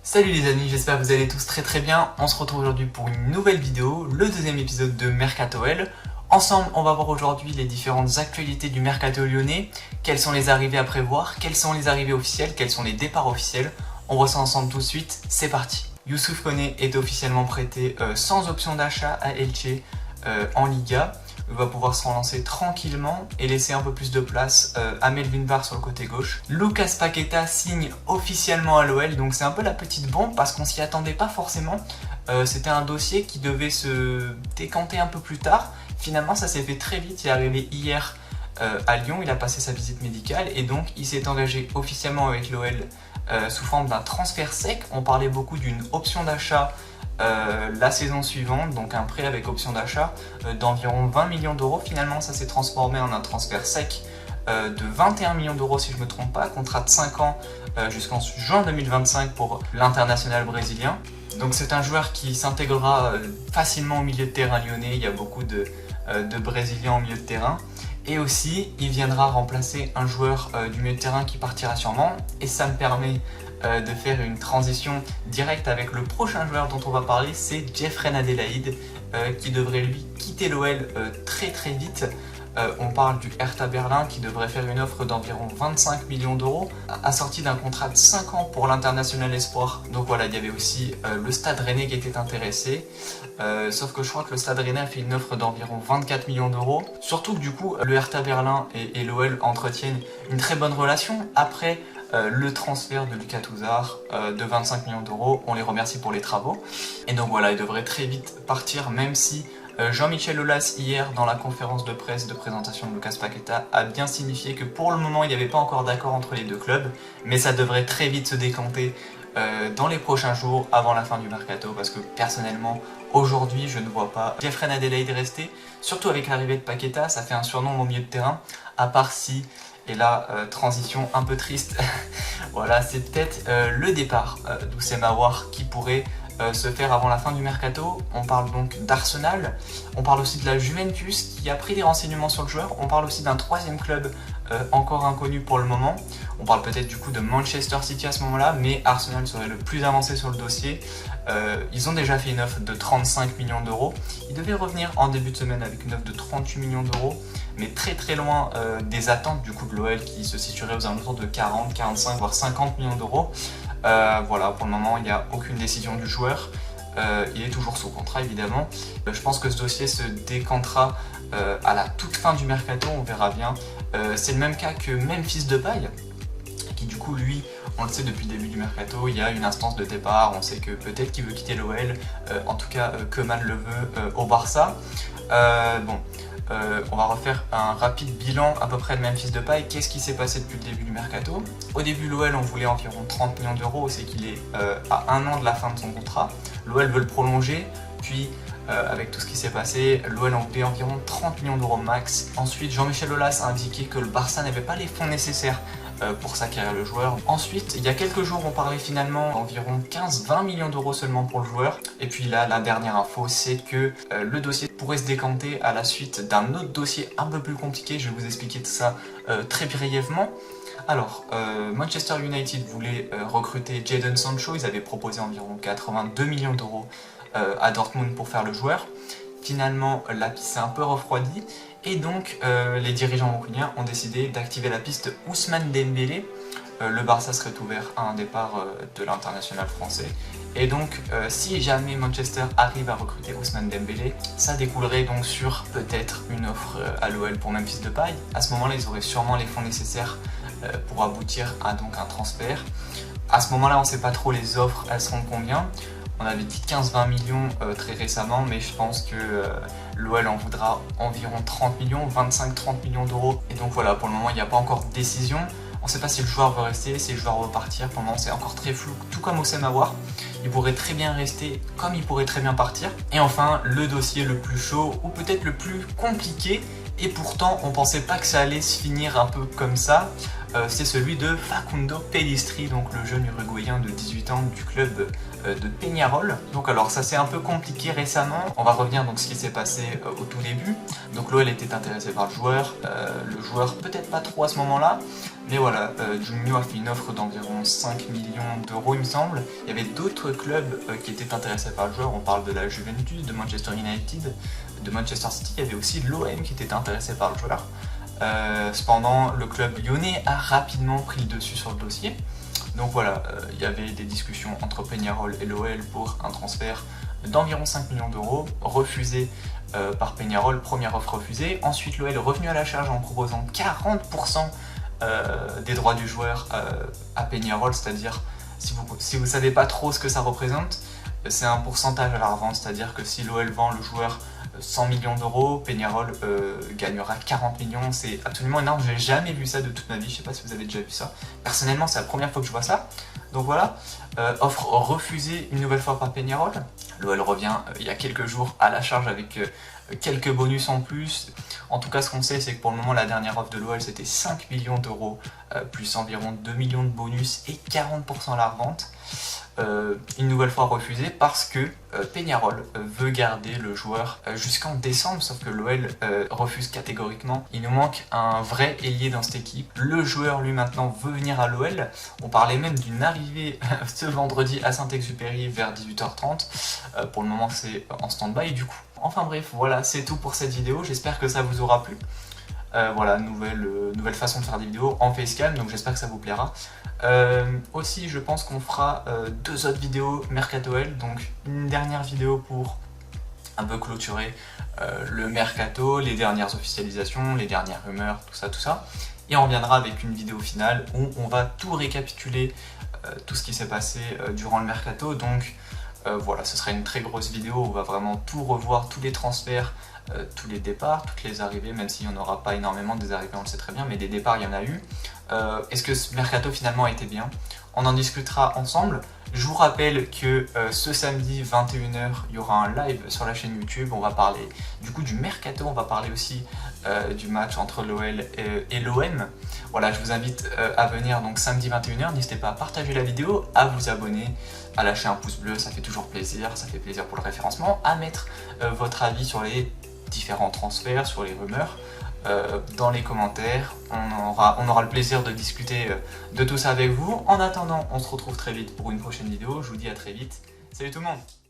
Salut les amis, j'espère que vous allez tous très bien. On se retrouve aujourd'hui pour une nouvelle vidéo, le deuxième épisode de Mercato-L. Ensemble, on va voir aujourd'hui les différentes actualités du Mercato lyonnais, quelles sont les arrivées à prévoir, quelles sont les arrivées officielles, quels sont les départs officiels. On voit ça ensemble tout de suite, c'est parti. Youssouf Koné est officiellement prêté sans option d'achat à Elche en Liga. Il va pouvoir se relancer tranquillement et laisser un peu plus de place à Melvin Barr sur le côté gauche. Lucas Paqueta signe officiellement à l'OL, donc c'est un peu la petite bombe parce qu'on s'y attendait pas forcément. C'était un dossier qui devait se décanter un peu plus tard. Finalement ça s'est fait très vite, il est arrivé hier à Lyon, il a passé sa visite médicale et donc il s'est engagé officiellement avec l'OL sous forme d'un transfert sec. On parlait beaucoup d'une option d'achat la saison suivante, donc un prêt avec option d'achat d'environ 20 millions d'euros. Finalement ça s'est transformé en un transfert sec de 21 millions d'euros si je ne me trompe pas, contrat de 5 ans jusqu'en juin 2025 pour l'international brésilien. Donc c'est un joueur qui s'intégrera facilement au milieu de terrain lyonnais, il y a beaucoup de Brésiliens au milieu de terrain. Et aussi, il viendra remplacer un joueur du milieu de terrain qui partira sûrement. Et ça me permet de faire une transition directe avec le prochain joueur dont on va parler, c'est Jeffrey Adelaide, qui devrait lui quitter l'OL très vite. On parle du Hertha Berlin qui devrait faire une offre d'environ 25 millions d'euros, assortie d'un contrat de 5 ans pour l'international espoir. Donc voilà, il y avait aussi le Stade Rennais qui était intéressé, sauf que je crois que le Stade Rennais a fait une offre d'environ 24 millions d'euros. Surtout que du coup, le Hertha Berlin et l'OL entretiennent une très bonne relation. Après le transfert de Lucas Touzard de 25 millions d'euros, on les remercie pour les travaux. Et donc voilà, il devrait très vite partir, même si Jean-Michel Aulas, hier, dans la conférence de presse de présentation de Lucas Paqueta, a bien signifié que pour le moment, il n'y avait pas encore d'accord entre les deux clubs, mais ça devrait très vite se décanter dans les prochains jours, avant la fin du mercato, parce que personnellement, aujourd'hui, je ne vois pas Jeffrey Adelaide rester, surtout avec l'arrivée de Paqueta, ça fait un surnom au milieu de terrain, à part si, et là, transition un peu triste, voilà, c'est peut-être le départ d'Houssem Aouar qui pourrait se faire avant la fin du mercato. On parle donc d'Arsenal, on parle aussi de la Juventus qui a pris des renseignements sur le joueur, on parle aussi d'un troisième club encore inconnu pour le moment, on parle peut-être du coup de Manchester City à ce moment-là, mais Arsenal serait le plus avancé sur le dossier. Ils ont déjà fait une offre de 35 millions d'euros, ils devaient revenir en début de semaine avec une offre de 38 millions d'euros, mais très loin des attentes du coup de l'OL qui se situerait aux alentours de 40, 45 voire 50 millions d'euros. Voilà, pour le moment il n'y a aucune décision du joueur, il est toujours sous contrat évidemment. Je pense que ce dossier se décantera à la toute fin du mercato, on verra bien. C'est le même cas que Memphis Depay, qui du coup lui, on le sait depuis le début du mercato, il y a une instance de départ, on sait que peut-être qu'il veut quitter l'OL, en tout cas Koeman le veut au Barça. On va refaire un rapide bilan à peu près de Memphis Depay. Qu'est-ce qui s'est passé depuis le début du mercato? Au début, l'OL on voulait environ 30 millions d'euros, c'est qu'il est à un an de la fin de son contrat. L'OL veut le prolonger, puis avec tout ce qui s'est passé, l'OL en voulait environ 30 millions d'euros max. Ensuite, Jean-Michel Aulas a indiqué que le Barça n'avait pas les fonds nécessaires pour s'acquérir le joueur. Ensuite, il y a quelques jours, on parlait finalement d'environ 15-20 millions d'euros seulement pour le joueur. Et puis là, la dernière info, c'est que le dossier pourrait se décanter à la suite d'un autre dossier un peu plus compliqué. Je vais vous expliquer tout ça très brièvement. Alors, Manchester United voulait recruter Jadon Sancho, ils avaient proposé environ 82 millions d'euros à Dortmund pour faire le joueur. Finalement, la piste s'est un peu refroidie et donc les dirigeants mancuniens ont décidé d'activer la piste Ousmane Dembélé. Le Barça serait ouvert à un départ de l'international français. Et donc, si jamais Manchester arrive à recruter Ousmane Dembélé, ça découlerait donc sur peut-être une offre à l'OL pour Memphis Depay. À ce moment-là, ils auraient sûrement les fonds nécessaires pour aboutir à donc un transfert. À ce moment-là, on ne sait pas trop les offres, elles seront de combien. On avait dit 15-20 millions très récemment, mais je pense que l'OL en voudra environ 30 millions, 25-30 millions d'euros. Et donc voilà, pour le moment, il n'y a pas encore de décision. On ne sait pas si le joueur veut rester, si le joueur veut partir. Pour le moment, c'est encore très flou, tout comme Houssem Aouar. Il pourrait très bien rester, comme il pourrait très bien partir. Et enfin, le dossier le plus chaud, ou peut-être le plus compliqué, et pourtant, on pensait pas que ça allait se finir un peu comme ça. c'est celui de Facundo Pellistri, donc le jeune uruguayen de 18 ans du club de Peñarol. Donc alors ça s'est un peu compliqué récemment, on va revenir donc ce qui s'est passé au tout début. Donc l'OL était intéressé par le joueur peut-être pas trop à ce moment-là, mais voilà, Juninho a fait une offre d'environ 5 millions d'euros il me semble. Il y avait d'autres clubs qui étaient intéressés par le joueur, on parle de la Juventus, de Manchester United, de Manchester City, il y avait aussi l'OM qui était intéressé par le joueur. Cependant, le club lyonnais a rapidement pris le dessus sur le dossier. Donc voilà, il y avait des discussions entre Peñarol et l'OL pour un transfert d'environ 5 millions d'euros, refusé par Peñarol, première offre refusée. Ensuite, l'OL est revenu à la charge en proposant 40% des droits du joueur à Peñarol, c'est-à-dire, si vous savez pas trop ce que ça représente, c'est un pourcentage à la revente, c'est-à-dire que si l'OL vend le joueur 100 millions d'euros, Peñarol gagnera 40 millions, c'est absolument énorme, j'ai jamais vu ça de toute ma vie, je sais pas si vous avez déjà vu ça. Personnellement, c'est la première fois que je vois ça. Donc voilà, offre refusée une nouvelle fois par Peñarol. L'OL revient il y a quelques jours à la charge avec quelques bonus en plus. En tout cas, ce qu'on sait, c'est que pour le moment, la dernière offre de l'OL, c'était 5 millions d'euros, plus environ 2 millions de bonus et 40% à la revente. Une nouvelle fois refusé parce que Peñarol veut garder le joueur jusqu'en décembre, sauf que l'OL refuse catégoriquement. Il nous manque un vrai ailier dans cette équipe. Le joueur lui maintenant veut venir à l'OL. On parlait même d'une arrivée ce vendredi à Saint-Exupéry vers 18h30. Pour le moment c'est en stand-by du coup. Enfin bref, voilà, c'est tout pour cette vidéo. J'espère que ça vous aura plu. Voilà, nouvelle façon de faire des vidéos en facecam, donc j'espère que ça vous plaira. Aussi, je pense qu'on fera 2 autres vidéos Mercato-OL, donc une dernière vidéo pour un peu clôturer le Mercato, les dernières officialisations, les dernières rumeurs, tout ça. Et on reviendra avec une vidéo finale où on va tout récapituler, tout ce qui s'est passé durant le Mercato. Donc voilà, ce sera une très grosse vidéo où on va vraiment tout revoir, tous les transferts, tous les départs, toutes les arrivées, même s'il n'y en aura pas énormément des arrivées, on le sait très bien, mais des départs il y en a eu. Est-ce que ce Mercato finalement a été bien? On en discutera ensemble. Je vous rappelle que ce samedi 21h, il y aura un live sur la chaîne YouTube. On va parler du coup du Mercato, on va parler aussi du match entre l'OL et l'OM. Voilà, je vous invite à venir donc samedi 21h. N'hésitez pas à partager la vidéo, à vous abonner, à lâcher un pouce bleu, ça fait toujours plaisir, ça fait plaisir pour le référencement, à mettre votre avis sur les différents transferts, sur les rumeurs. Dans les commentaires, on aura le plaisir de discuter de tout ça avec vous. En attendant, on se retrouve très vite pour une prochaine vidéo. Je vous dis à très vite. Salut tout le monde!